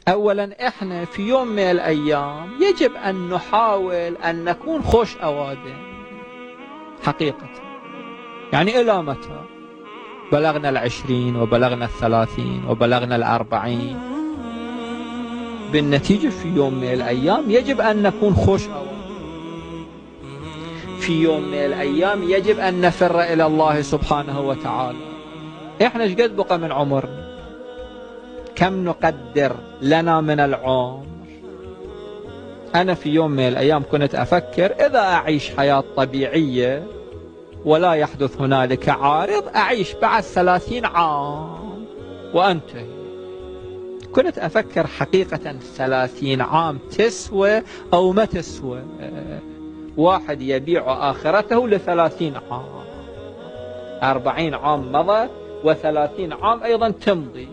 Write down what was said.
أولا إحنا في يوم من الأيام يجب أن نحاول أن نكون خوش أوادم حقيقة. يعني إلى متى؟ بلغنا 20 وبلغنا 30 وبلغنا 40، بالنتيجة في يوم من الأيام يجب أن نكون خوش أوادم. في يوم من الأيام يجب أن نفر إلى الله سبحانه وتعالى. إحنا ايش قد بقى من عمرنا؟ كم نقدر لنا من العمر؟ أنا في يوم من الأيام كنت أفكر إذا أعيش حياة طبيعية ولا يحدث هنالك عارض أعيش بعد 30 عام وأنتهي. كنت أفكر حقيقة 30 عام تسوى أو ما تسوى. واحد يبيع آخرته ل30 عام، 40 عام مضت و30 عام أيضا تمضي.